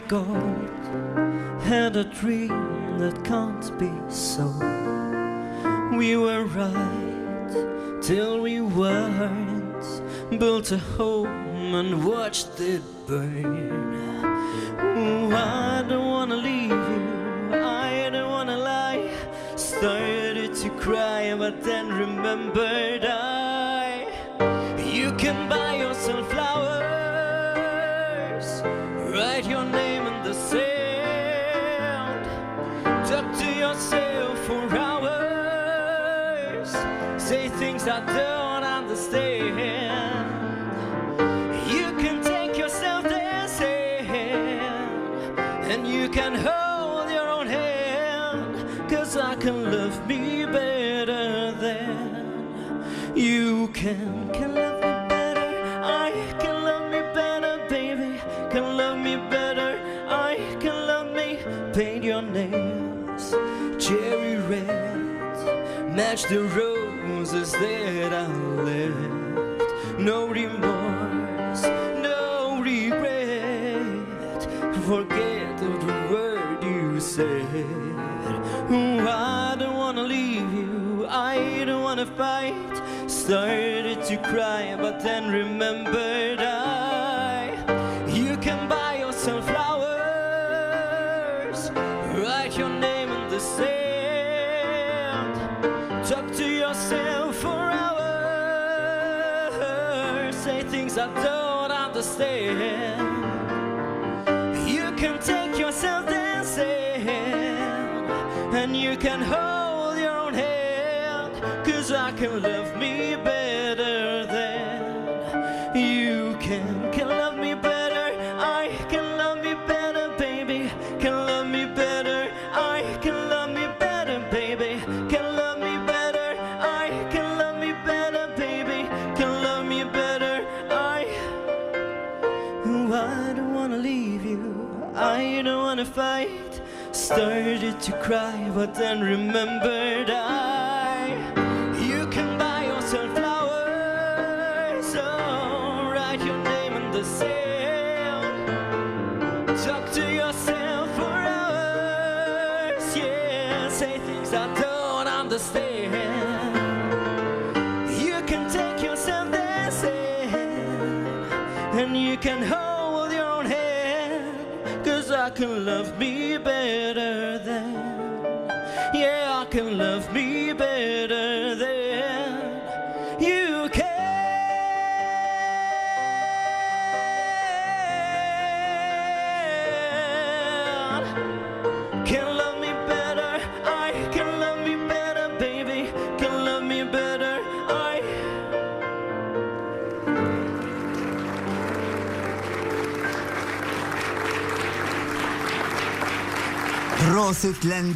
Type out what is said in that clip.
gold, had a dream that can't be sold. We were right till we weren't, built a home and watched it burn. Ooh, I don't wanna leave you, I don't wanna lie. Started to cry but then remembered you can buy yourself flowers, write your name in the sand, talk to yourself for hours, say things I don't understand. You can take yourself dancing, and you can hold your own hand, 'cause I can love me better than you can love me better. I can love me better, baby. Can love me better. I can love me. Paint your nails cherry red, match the roses that I left. No remorse, no regret. Forget the word you said. Oh, I don't wanna leave you, I don't wanna fight. Started to cry but then remembered you can buy yourself flowers, write your name in the sand, talk to yourself for hours, say things I don't understand. You can take yourself dancing, and you can hold your own hand, 'cause I can love me better than you can love me better. I can love me better, baby. Can love me better. I can love me better, baby. Can love me better. I can love me better, baby. Can love me better. I don't wanna leave you, I don't wanna fight. Started to cry but then remembered you can buy yourself flowers, so write your name in the sand, talk to yourself for hours, yeah, say things I don't understand. You can take yourself dancing, and you can hold your own hand, 'cause I can love me better than, yeah, I can love me better than you can. Can love me better, I can love me better, baby. Can love me better, I. Prosit Lendi.